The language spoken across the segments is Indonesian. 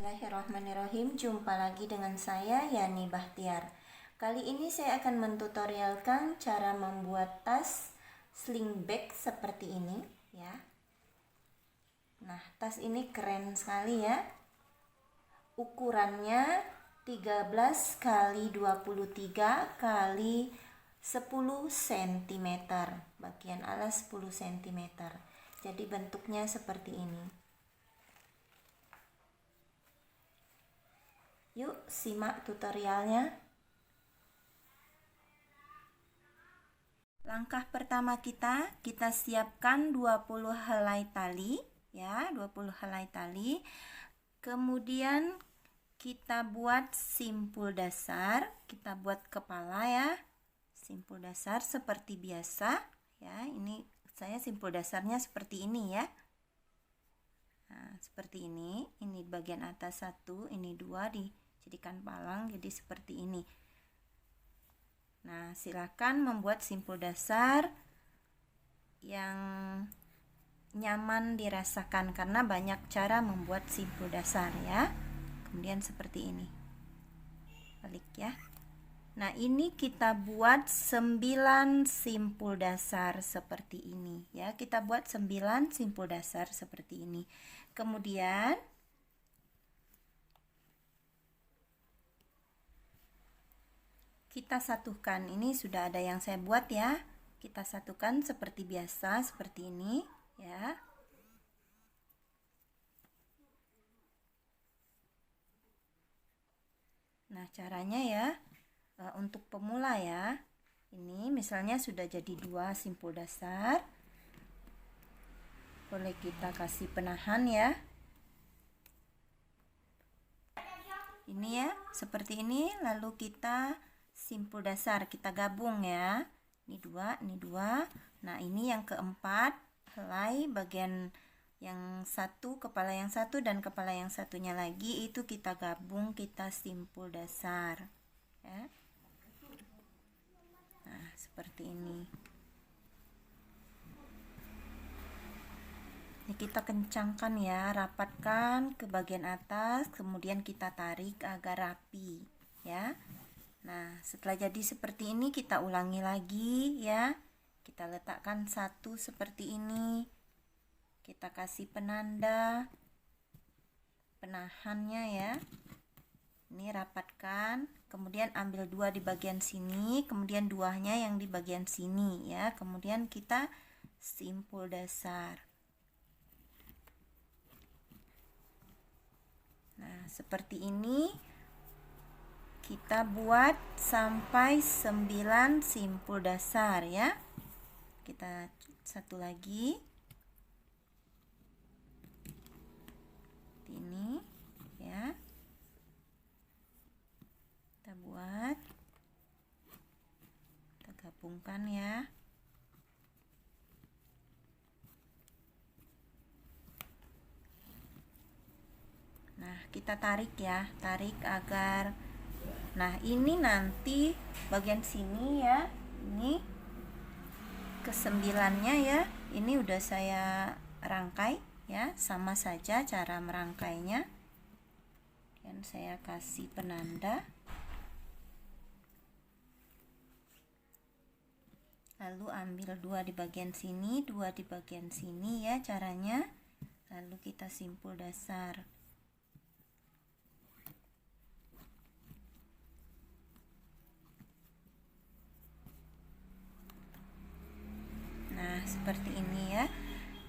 Bismillahirrahmanirrahim. Jumpa lagi dengan saya Yani Bahtiar. Kali ini saya akan mentutorialkan cara membuat tas sling bag seperti ini ya. Nah, tas ini keren sekali ya. Ukurannya 13 x 23 x 10 cm. Bagian alas 10 cm. Jadi bentuknya seperti ini. Yuk simak tutorialnya. Langkah pertama kita siapkan 20 helai tali ya, 20 helai tali. Kemudian kita buat simpul dasar, kita buat kepala ya. Simpul dasar seperti biasa ya. Ini saya simpul dasarnya seperti ini ya. Nah, seperti ini bagian atas satu, ini dua dijadikan palang jadi seperti ini. Nah, silakan membuat simpul dasar yang nyaman dirasakan karena banyak cara membuat simpul dasar ya. Kemudian seperti ini. Balik ya. Nah, ini kita buat 9 simpul dasar seperti ini ya. Kita buat 9 simpul dasar seperti ini. Kemudian kita satukan. Ini sudah ada yang saya buat ya. Kita satukan seperti biasa, seperti ini ya. Nah, caranya ya untuk pemula ya. Ini misalnya sudah jadi 2 simpul dasar. Boleh kita kasih penahan ya. Ini ya, seperti ini. Lalu kita simpul dasar, kita gabung ya. Ini 2, ini 2. Nah, ini yang keempat, helai bagian yang satu, kepala yang satu dan kepala yang satunya lagi itu kita gabung, kita simpul dasar ya. Nah, seperti ini. Ini kita kencangkan ya, rapatkan ke bagian atas, kemudian kita tarik agar rapi ya. Nah, setelah jadi seperti ini kita ulangi lagi ya. Kita letakkan satu seperti ini. Kita kasih penanda penahannya ya. Ini rapatkan, kemudian ambil 2 di bagian sini, kemudian 2-nya yang di bagian sini ya. Kemudian kita simpul dasar. Nah, seperti ini kita buat sampai 9 simpul dasar ya. Kita satu lagi. Ini ya. Kita buat. Kita gabungkan ya. Nah, kita tarik ya, tarik agar, nah ini nanti bagian sini ya, ini ke-9-nya ya, ini udah saya rangkai ya, sama saja cara merangkainya. Dan saya kasih penanda. Lalu ambil 2 di bagian sini, 2 di bagian sini ya caranya. Lalu kita simpul dasar. Seperti ini ya.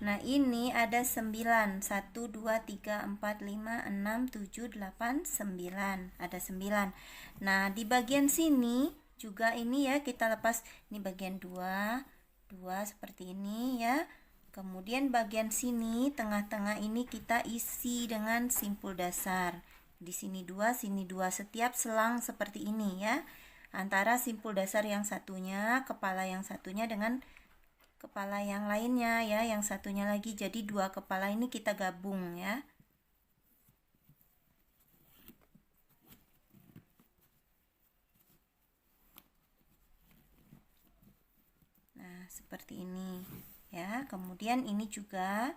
Nah, ini ada 9. 1, 2, 3, 4, 5, 6, 7, 8, 9. Ada 9. Nah, di bagian sini juga ini ya, kita lepas. Ini bagian 2. 2 seperti ini ya. Kemudian bagian sini, tengah-tengah ini kita isi dengan simpul dasar. Di sini 2, sini 2. Setiap selang seperti ini ya. Antara simpul dasar yang satunya, kepala yang satunya dengan kepala yang lainnya ya, yang satunya lagi, jadi 2 kepala ini kita gabung ya. Nah, seperti ini ya. Kemudian ini juga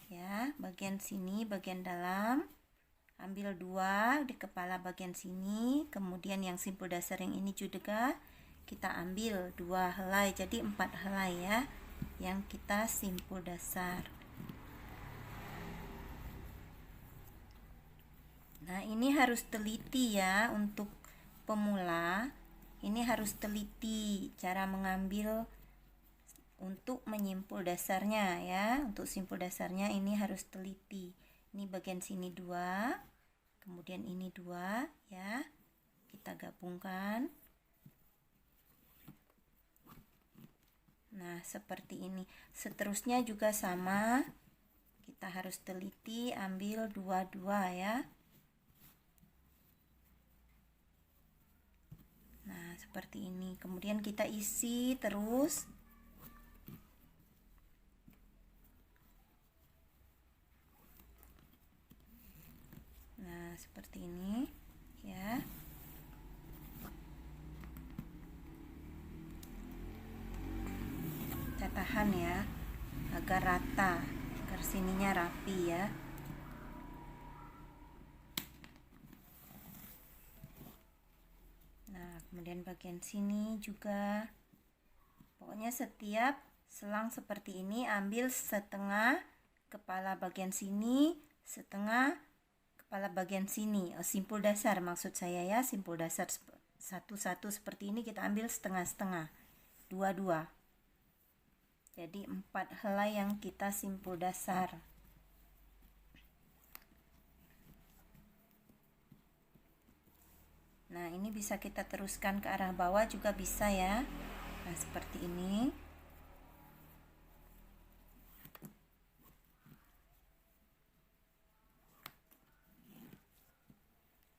ya, bagian sini, bagian dalam ambil 2 di kepala bagian sini, kemudian yang simpul dasar yang ini juga kita ambil 2 helai, jadi 4 helai ya yang kita simpul dasar. Nah, ini harus teliti ya untuk pemula. Ini harus teliti cara mengambil untuk menyimpul dasarnya ya. Untuk simpul dasarnya ini harus teliti. Ini bagian sini 2, kemudian ini 2 ya. Kita gabungkan. Nah, seperti ini. Seterusnya juga sama. Kita harus teliti ambil 2 ya. Nah, seperti ini. Kemudian kita isi terus. Nah, seperti ini ya. Kita tahan ya agar rata, agar sininya rapi ya. Nah, kemudian bagian sini juga. Pokoknya setiap selang seperti ini ambil setengah kepala bagian sini, setengah kepala bagian sini. Simpul dasar maksud saya ya, simpul dasar satu-satu seperti ini kita ambil setengah-setengah, 2-2. Jadi 4 helai yang kita simpul dasar. Nah, ini bisa kita teruskan ke arah bawah juga bisa ya. Nah, seperti ini.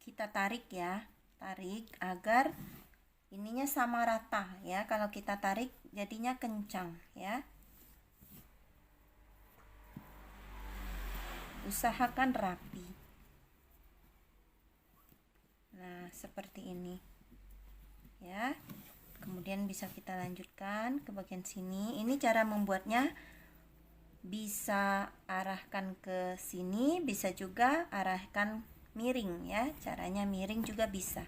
Kita tarik ya, tarik agar ininya sama rata ya. Kalau kita tarik jadinya kencang ya. Usahakan rapi. Nah, seperti ini ya. Kemudian bisa kita lanjutkan ke bagian sini. Ini cara membuatnya, bisa arahkan ke sini, bisa juga arahkan miring ya. Caranya miring juga bisa.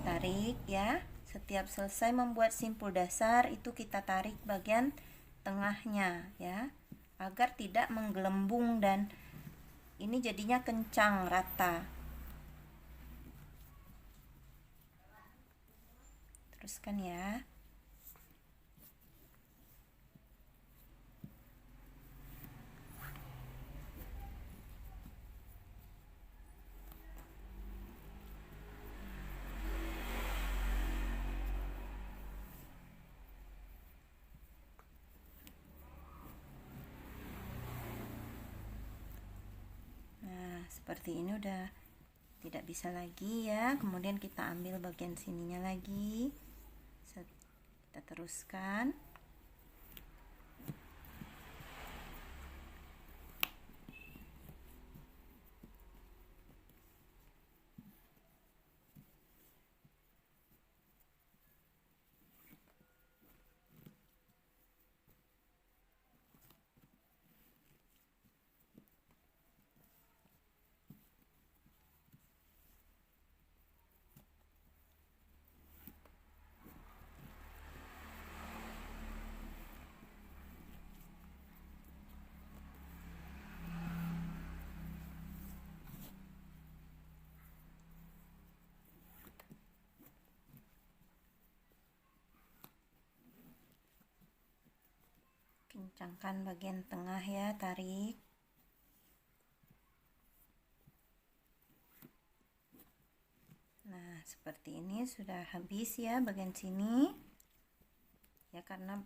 Tarik ya. Setiap selesai membuat simpul dasar itu kita tarik bagian tengahnya ya, agar tidak menggelembung dan ini jadinya kencang rata. Teruskan ya. Seperti ini udah tidak bisa lagi ya. Kemudian kita ambil bagian sininya lagi, kita teruskan. Kencangkan bagian tengah ya, tarik. Nah, seperti ini sudah habis ya bagian sini. Ya, karena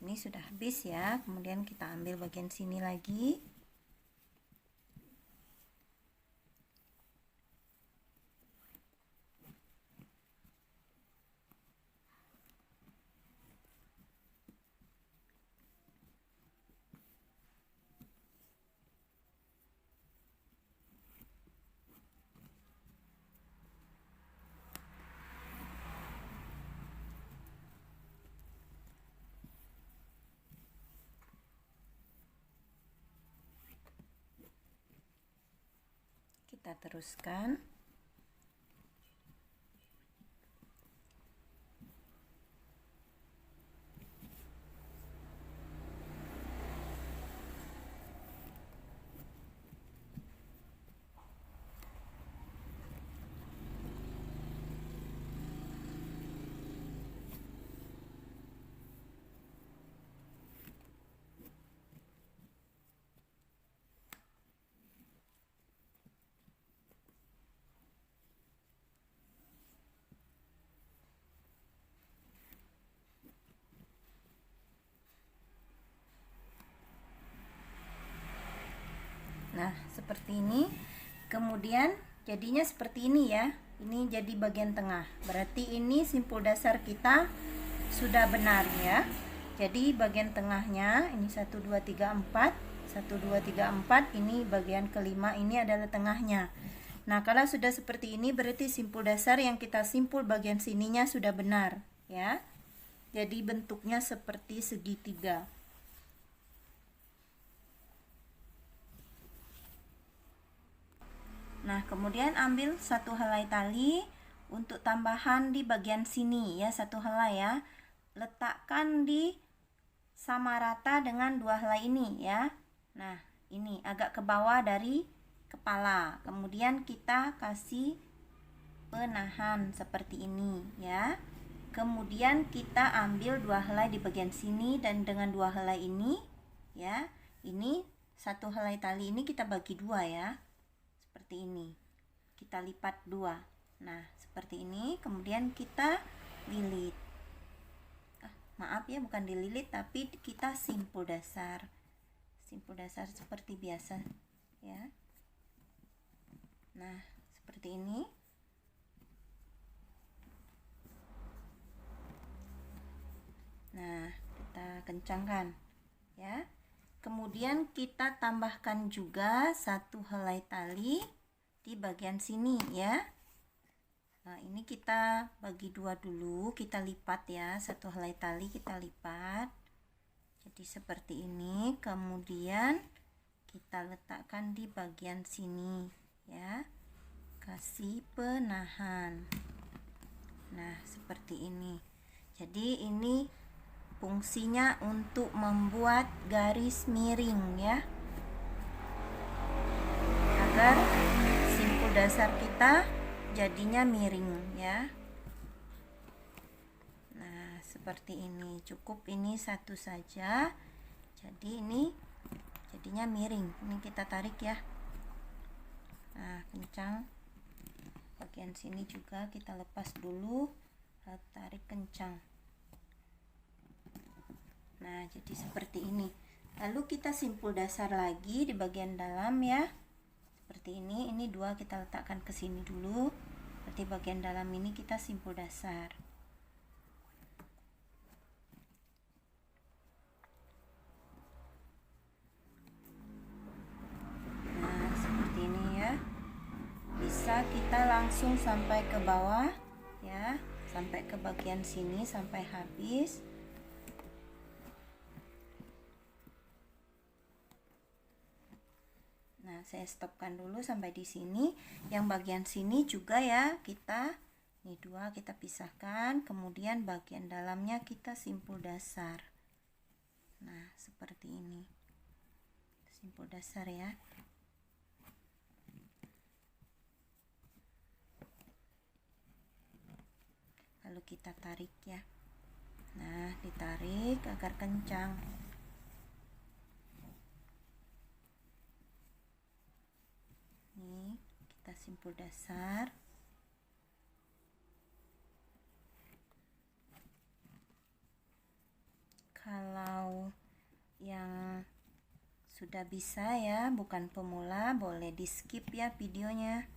ini sudah habis ya. Kemudian kita ambil bagian sini lagi. Kita teruskan. Nah, seperti ini. Kemudian jadinya seperti ini ya. Ini jadi bagian tengah. Berarti ini simpul dasar kita sudah benar ya. Jadi bagian tengahnya ini 1 2 3 4, 1 2 3 4, ini bagian kelima, ini adalah tengahnya. Nah, kalau sudah seperti ini berarti simpul dasar yang kita simpul bagian sininya sudah benar ya. Jadi bentuknya seperti segitiga. Nah, kemudian ambil satu helai tali untuk tambahan di bagian sini ya, satu helai ya. Letakkan di sama rata dengan dua helai ini ya. Nah, ini agak ke bawah dari kepala. Kemudian kita kasih penahan seperti ini ya. Kemudian kita ambil dua helai di bagian sini dan dengan dua helai ini ya. Ini satu helai tali ini kita bagi dua ya. Seperti ini, kita lipat dua. Nah, seperti ini. Kemudian kita lilit. Maaf ya, bukan dililit tapi kita simpul dasar. Simpul dasar seperti biasa ya. Nah, seperti ini. Nah, kita kencangkan ya. Kemudian kita tambahkan juga satu helai tali di bagian sini ya. Nah, ini kita bagi dua dulu, kita lipat ya, satu helai tali kita lipat. Jadi seperti ini. Kemudian kita letakkan di bagian sini ya. Kasih penahan. Nah, seperti ini. Jadi ini fungsinya untuk membuat garis miring ya, agar simpul dasar kita jadinya miring ya. Nah, seperti ini. Cukup ini satu saja. Jadi ini jadinya miring. Ini kita tarik ya. Nah, kencang. Bagian sini juga kita lepas dulu, lalu tarik kencang. Nah, jadi seperti ini. Lalu kita simpul dasar lagi di bagian dalam ya. Seperti ini. Ini dua kita letakkan ke sini dulu. Berarti bagian dalam ini kita simpul dasar. Nah, seperti ini ya. Bisa kita langsung sampai ke bawah ya. Sampai ke bagian sini sampai habis. Nah, saya stopkan dulu sampai di sini. Yang bagian sini juga ya, kita ini dua kita pisahkan, kemudian bagian dalamnya kita simpul dasar. Nah, seperti ini. Simpul dasar ya. Lalu kita tarik ya. Nah, ditarik agar kencang. Nih, kita simpul dasar. Kalau yang sudah bisa ya, bukan pemula, boleh di skip ya videonya.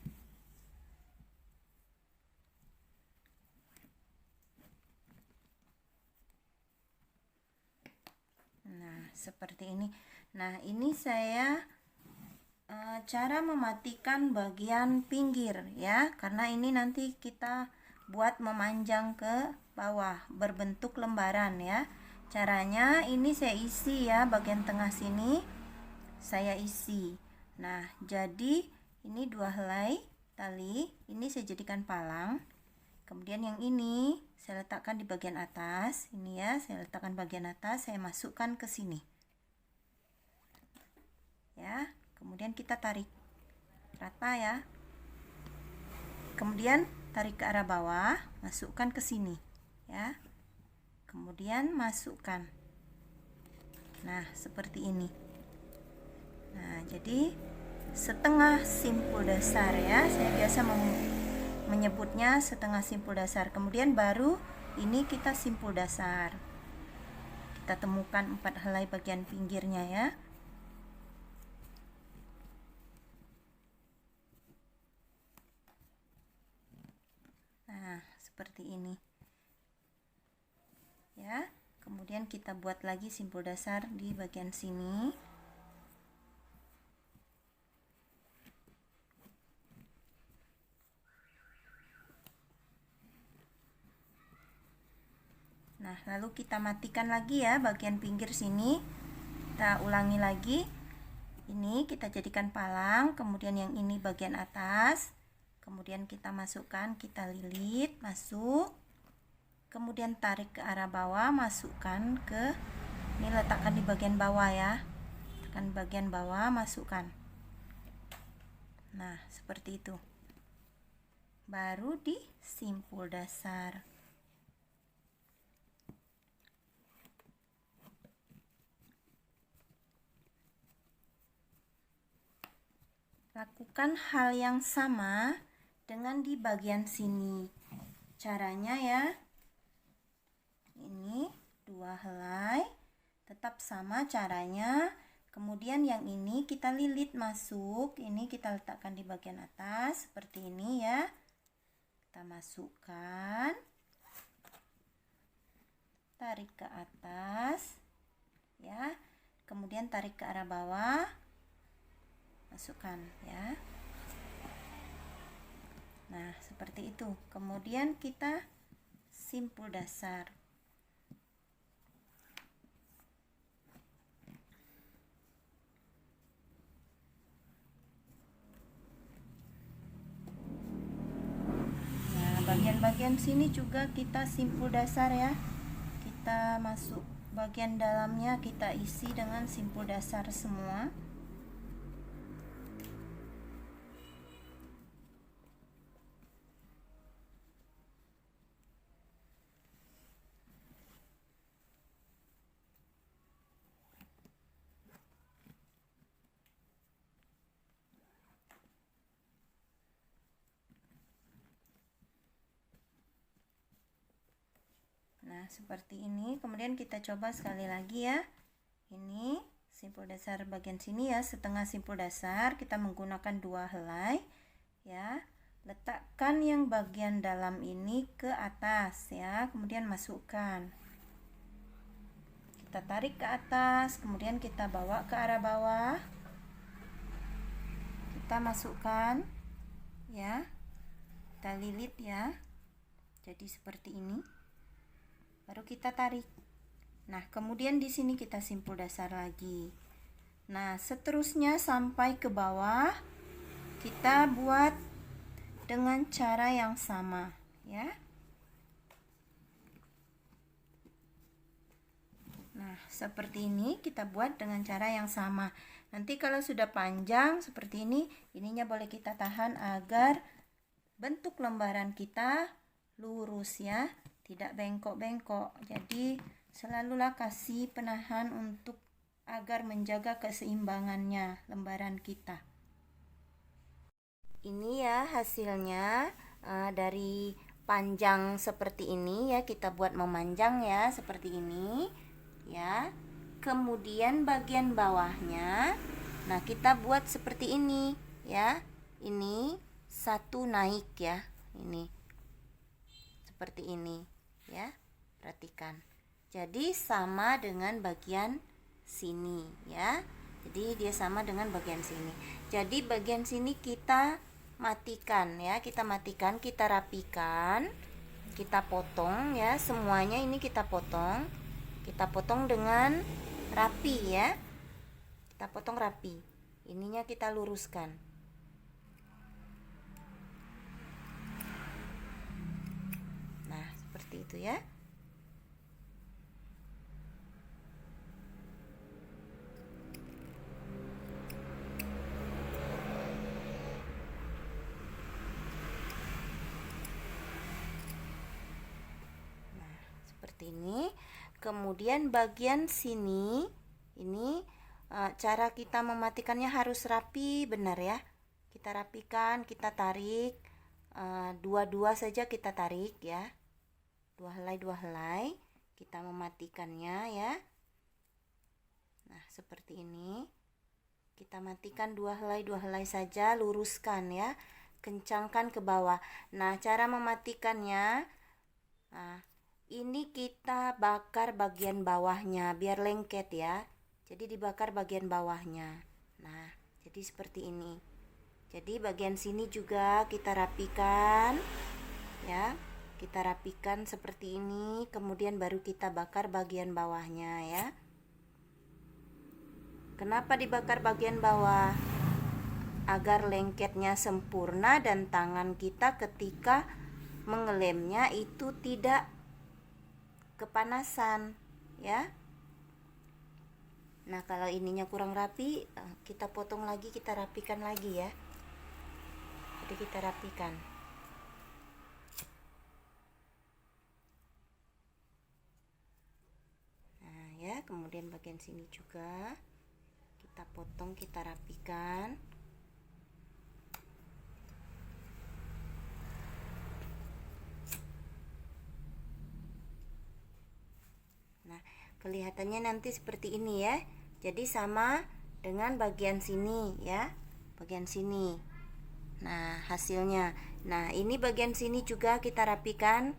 Nah, seperti ini. Nah, ini saya cara mematikan bagian pinggir ya, karena ini nanti kita buat memanjang ke bawah berbentuk lembaran ya. Caranya ini saya isi ya, bagian tengah sini saya isi. Nah, jadi ini 2 helai tali, ini saya jadikan palang. Kemudian yang ini saya letakkan di bagian atas, ini ya, saya letakkan bagian atas, saya masukkan ke sini. Ya, kemudian kita tarik rata ya. Kemudian tarik ke arah bawah, masukkan ke sini, ya. Kemudian masukkan. Nah, seperti ini. Nah, jadi setengah simpul dasar ya. Saya biasa menyebutnya setengah simpul dasar. Kemudian baru ini kita simpul dasar. Kita temukan 4 helai bagian pinggirnya ya. Nah, seperti ini. Ya. Kemudian kita buat lagi simpul dasar di bagian sini. Nah, lalu kita matikan lagi ya bagian pinggir sini. Kita ulangi lagi. Ini kita jadikan palang, kemudian yang ini bagian atas. Kemudian kita masukkan, kita lilit, masuk. Kemudian tarik ke arah bawah, masukkan ke, ini letakkan di bagian bawah ya. Tekan bagian bawah, masukkan. Nah, seperti itu. Baru di simpul dasar. Lakukan hal yang sama dengan di bagian sini. Caranya ya, ini 2 helai, tetap sama caranya. Kemudian yang ini kita lilit masuk, ini kita letakkan di bagian atas seperti ini ya. Kita masukkan, tarik ke atas ya, kemudian tarik ke arah bawah, masukkan ya. Nah, seperti itu. Kemudian kita simpul dasar. Nah, bagian-bagian sini juga kita simpul dasar ya. Kita masuk bagian dalamnya, kita isi dengan simpul dasar semua. Nah, seperti ini. Kemudian kita coba sekali lagi ya. Ini simpul dasar bagian sini ya, setengah simpul dasar. Kita menggunakan 2 helai ya. Letakkan yang bagian dalam ini ke atas ya. Kemudian masukkan. Kita tarik ke atas, kemudian kita bawa ke arah bawah. Kita masukkan ya. Kita lilit ya. Jadi seperti ini. Baru kita tarik. Nah, kemudian di sini kita simpul dasar lagi. Nah, seterusnya sampai ke bawah kita buat dengan cara yang sama ya. Nah, seperti ini kita buat dengan cara yang sama. Nanti kalau sudah panjang seperti ini, ininya boleh kita tahan agar bentuk lembaran kita lurus ya, tidak bengkok-bengkok. Jadi selalulah kasih penahan untuk agar menjaga keseimbangannya lembaran kita. Ini ya hasilnya dari panjang seperti ini ya, kita buat memanjang ya seperti ini ya. Kemudian bagian bawahnya, nah kita buat seperti ini ya. Ini satu naik ya, ini seperti ini ya, perhatikan. Jadi sama dengan bagian sini ya. Jadi dia sama dengan bagian sini. Jadi bagian sini kita matikan ya, kita matikan, kita rapikan, kita potong ya, semuanya ini kita potong. Kita potong dengan rapi ya. Kita potong rapi. Ininya kita luruskan. seperti itu ya. Nah, seperti ini. Kemudian bagian sini ini cara kita mematikannya harus rapi, benar ya. Kita rapikan, kita tarik, dua-dua saja kita tarik ya, dua helai kita mematikannya ya. Nah, seperti ini kita matikan dua helai saja, luruskan ya, kencangkan ke bawah. Nah, cara mematikannya, nah, ini kita bakar bagian bawahnya biar lengket ya. Jadi dibakar bagian bawahnya. Nah, jadi seperti ini. Jadi bagian sini juga kita rapikan ya. Kita rapikan seperti ini, kemudian baru kita bakar bagian bawahnya ya. Kenapa dibakar bagian bawah? Agar lengketnya sempurna dan tangan kita ketika mengelemnya itu tidak kepanasan ya. Nah, kalau ininya kurang rapi, kita potong lagi, kita rapikan lagi ya. Jadi kita rapikan. Nah ya, kemudian bagian sini juga kita potong, kita rapikan. Nah, kelihatannya nanti seperti ini ya. Jadi sama dengan bagian sini ya, bagian sini. Nah, hasilnya. Nah, ini bagian sini juga kita rapikan.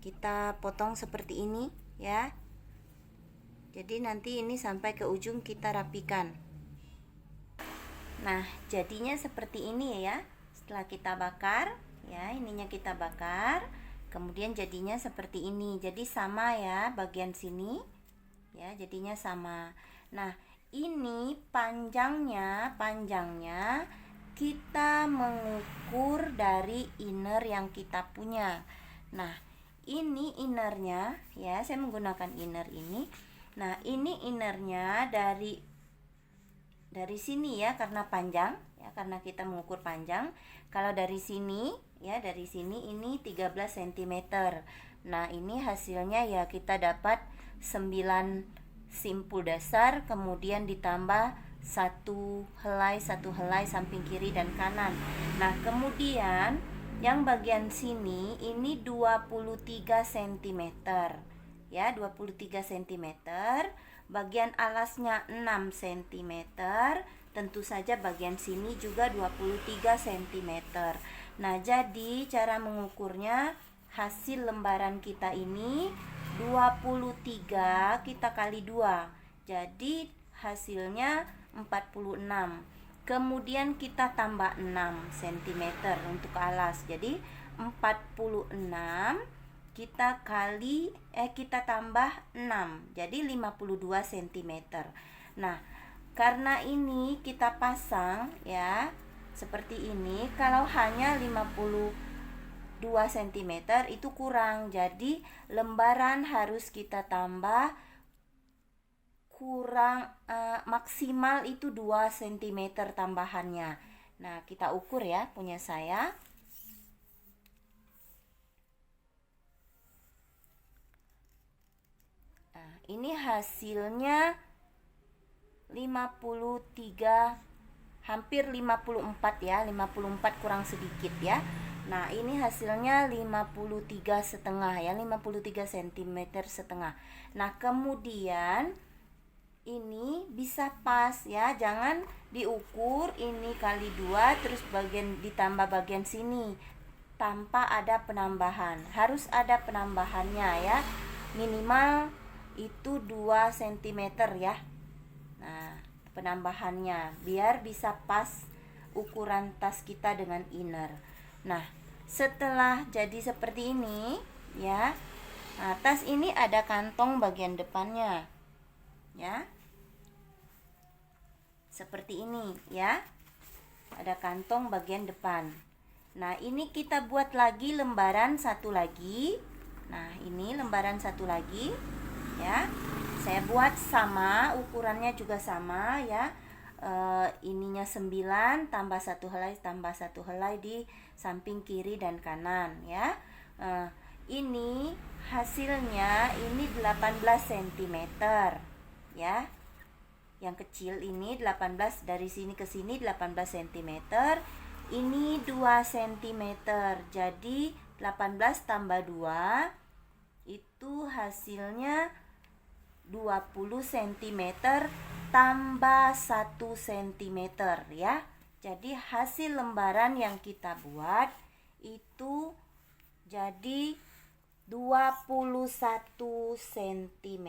Kita potong seperti ini ya. Jadi nanti ini sampai ke ujung kita rapikan. Nah, jadinya seperti ini ya. Setelah kita bakar, ya, ininya kita bakar, kemudian jadinya seperti ini. Jadi sama ya bagian sini. Ya, jadinya sama. Nah, ini panjangnya kita mengukur dari inner yang kita punya. Nah, ini innernya ya, saya menggunakan inner ini. Nah, ini innernya dari sini ya, karena panjang ya, karena kita mengukur panjang. Kalau dari sini ya, dari sini ini 13 cm. Nah, ini hasilnya ya kita dapat 9 simpul dasar, kemudian ditambah satu helai samping kiri dan kanan. Nah, kemudian yang bagian sini ini 23 cm ya, 23 cm. Bagian alasnya 6 cm. Tentu saja bagian sini juga 23 cm. Nah, jadi cara mengukurnya, hasil lembaran kita ini 23 kita kali 2. Jadi hasilnya 46. Kemudian kita tambah 6 cm untuk alas. Jadi 46 kita kali kita tambah 6. Jadi 52 cm. Nah, karena ini kita pasang ya seperti ini, kalau hanya 52 cm itu kurang. Jadi lembaran harus kita tambah kurang maksimal itu 2 cm tambahannya. Nah, kita ukur ya punya saya. Nah, ini hasilnya 53, hampir 54 ya, 54 kurang sedikit ya. Nah, ini hasilnya 53 setengah ya, 53 cm setengah. Nah, kemudian ini bisa pas ya, jangan diukur ini kali 2 terus ditambah bagian sini tanpa ada penambahan. Harus ada penambahannya ya, minimal itu 2 cm ya. Nah, penambahannya biar bisa pas ukuran tas kita dengan inner. Nah, setelah jadi seperti ini ya, nah, tas ini ada kantong bagian depannya ya, seperti ini ya, ada kantong bagian depan. Nah, ini kita buat lagi lembaran satu lagi Nah, ini lembaran satu lagi ya. Saya buat sama, ukurannya juga sama ya. Ininya 9 tambah satu helai di samping kiri dan kanan ya. Ini hasilnya ini 18 cm ya. Yang kecil ini 18, dari sini ke sini 18 cm. Ini 2 cm. Jadi 18 tambah 2 itu hasilnya 20 cm tambah 1 cm ya. Jadi hasil lembaran yang kita buat itu jadi 21 cm.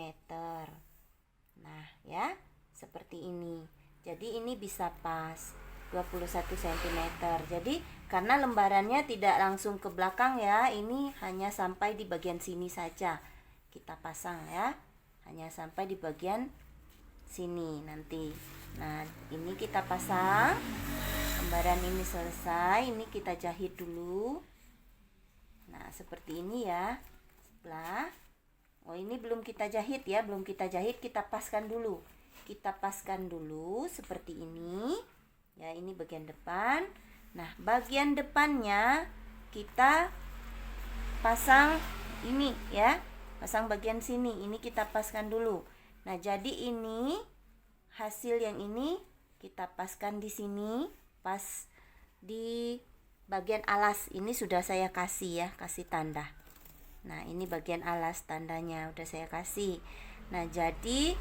Nah, ya, seperti ini. Jadi ini bisa pas 21 cm. Jadi karena lembarannya tidak langsung ke belakang ya, ini hanya sampai di bagian sini saja. Kita pasang ya. Hanya sampai di bagian sini nanti. Nah, ini kita pasang. Lembaran ini selesai, ini kita jahit dulu. Nah, seperti ini ya. Sebelah. Oh, ini belum kita jahit ya, belum kita jahit, kita paskan dulu. Kita paskan dulu seperti ini. Ya, ini bagian depan. Nah, bagian depannya kita pasang ini ya. Pasang bagian sini, ini kita paskan dulu. Nah, jadi ini hasil yang ini kita paskan di sini, pas di bagian alas. Ini sudah saya kasih ya, kasih tanda. Nah, ini bagian alas tandanya udah saya kasih. Nah, jadi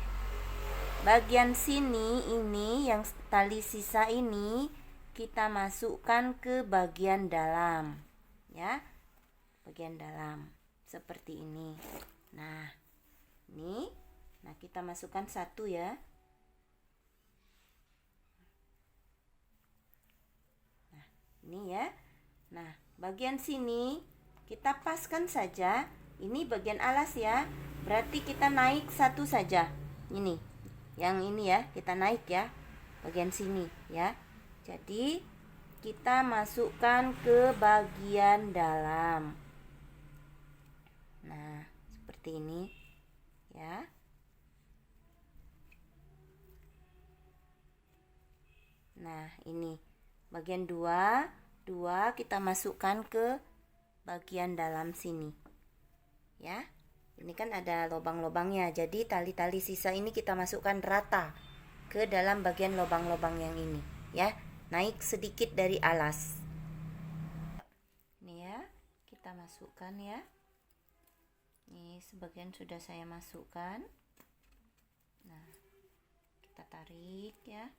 bagian sini ini yang tali sisa ini kita masukkan ke bagian dalam ya. Bagian dalam seperti ini. Nah, ini. Nah, kita masukkan satu ya. Nah, ini ya. Nah, bagian sini kita paskan saja. Ini bagian alas ya. Berarti kita naik satu saja. Ini. Yang ini ya, kita naik ya. Bagian sini ya. Jadi, kita masukkan ke bagian dalam. Nah, seperti ini ya. Nah, ini bagian 2 kita masukkan ke bagian dalam sini ya. Ini kan ada lubang-lubangnya, jadi tali-tali sisa ini kita masukkan rata ke dalam bagian lubang-lubang yang ini ya. Naik sedikit dari alas. Ini ya, kita masukkan ya. Ini sebagian sudah saya masukkan. Nah, kita tarik ya.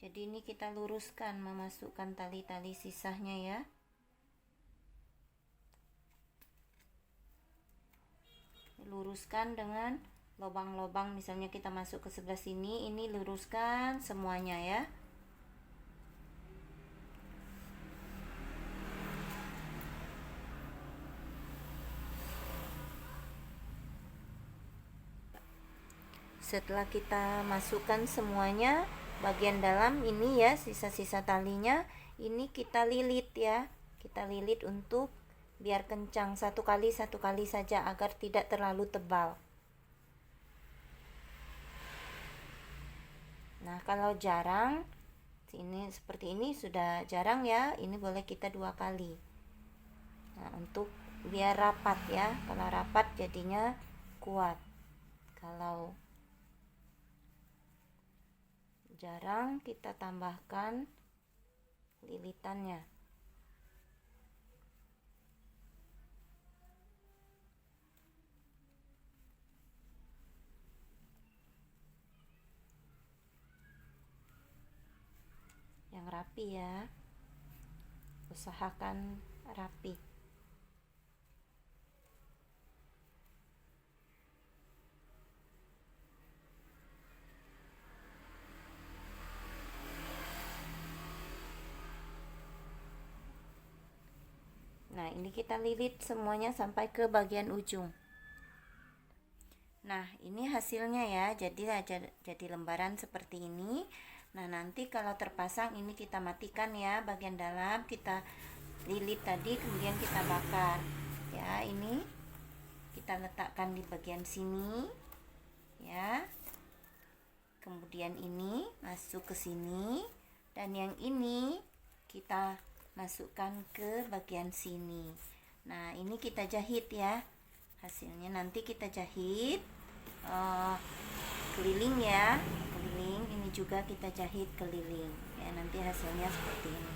Jadi ini kita luruskan, memasukkan tali-tali sisanya ya. Luruskan dengan lubang-lubang, misalnya kita masuk ke sebelah sini, ini luruskan semuanya ya. Setelah kita masukkan semuanya, bagian dalam ini ya, sisa-sisa talinya ini kita lilit ya. Kita lilit untuk biar kencang, satu kali saja agar tidak terlalu tebal. Nah, kalau jarang ini seperti ini sudah jarang ya, ini boleh kita 2 kali. Nah, untuk biar rapat ya. Kalau rapat jadinya kuat. Kalau jarang kita tambahkan lilitannya. Yang rapi ya. Usahakan rapi. Nah, ini kita lilit semuanya sampai ke bagian ujung. Nah, ini hasilnya ya. Jadi lembaran seperti ini. Nah, nanti kalau terpasang ini kita matikan ya, bagian dalam kita lilit tadi, kemudian kita bakar. ya. Ini kita letakkan di bagian sini ya. Kemudian ini masuk ke sini, dan yang ini kita masukkan ke bagian sini. Nah, ini kita jahit ya. Hasilnya nanti kita jahit keliling ya, keliling. Ini juga kita jahit keliling ya. Nanti hasilnya seperti ini.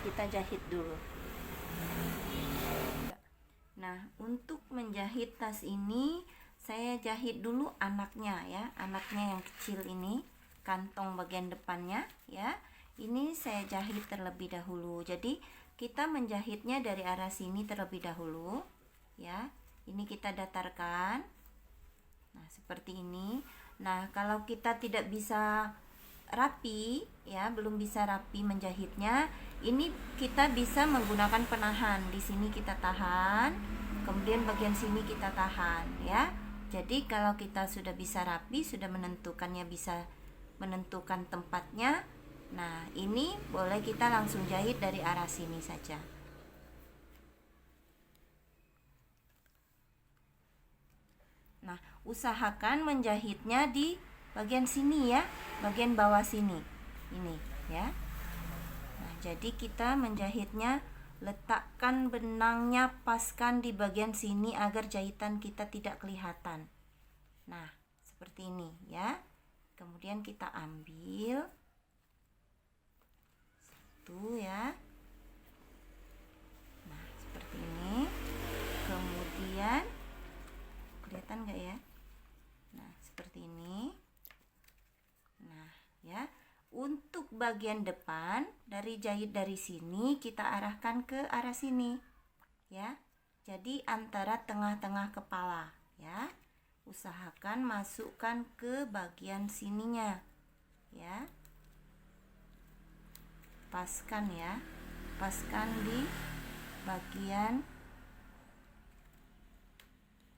Kita jahit dulu. Nah, untuk menjahit tas ini saya jahit dulu anaknya ya, anaknya yang kecil ini, kantong bagian depannya ya. Ini saya jahit terlebih dahulu. Jadi kita menjahitnya dari arah sini terlebih dahulu ya. Ini kita datarkan. Nah, seperti ini. Nah, kalau kita tidak bisa rapi ya, belum bisa rapi menjahitnya, ini kita bisa menggunakan penahan. Di sini kita tahan, kemudian bagian sini kita tahan ya. Jadi kalau kita sudah bisa rapi, sudah menentukannya, bisa menentukan tempatnya, nah ini boleh kita langsung jahit dari arah sini saja. Nah, usahakan menjahitnya di bagian sini ya, bagian bawah sini. Ini ya. Nah, jadi kita menjahitnya, letakkan benangnya, paskan di bagian sini agar jahitan kita tidak kelihatan. Nah, seperti ini ya. Kemudian kita ambil satu ya. Nah, seperti ini. Kemudian kelihatan nggak ya? Nah, seperti ini. Nah, ya. Untuk bagian depan, dari jahit dari sini kita arahkan ke arah sini ya. Jadi antara tengah-tengah kepala ya. Usahakan masukkan ke bagian sininya ya. Paskan ya. Paskan di bagian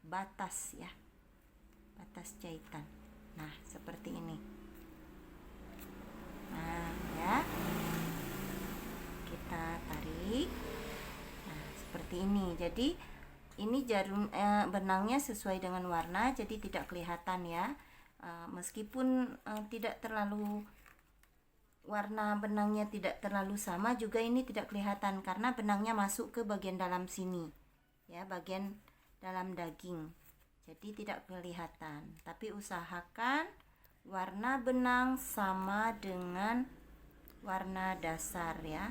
batas ya. Batas jahitan. Nah, seperti ini. Nah, ya. Kita tarik. Nah, seperti ini. Jadi ini jarum benangnya sesuai dengan warna, jadi tidak kelihatan ya. Meskipun tidak terlalu, warna benangnya tidak terlalu sama, juga ini tidak kelihatan karena benangnya masuk ke bagian dalam sini ya, bagian dalam daging. Jadi tidak kelihatan. Tapi usahakan warna benang sama dengan warna dasar ya.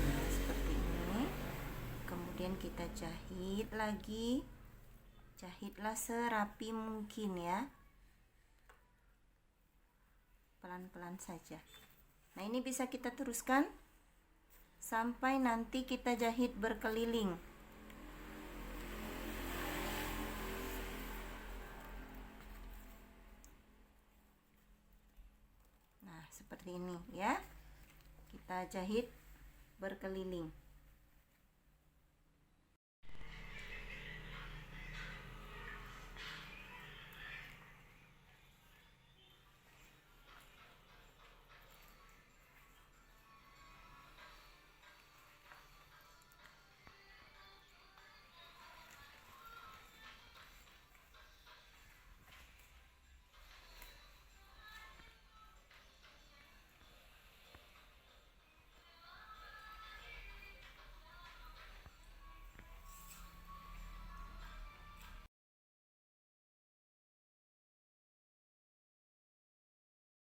Nah, seperti ini. Kemudian kita jahit lagi. Jahitlah serapi mungkin ya. Pelan-pelan saja. Nah, ini bisa kita teruskan sampai nanti kita jahit berkeliling. Seperti ini ya, kita jahit berkeliling.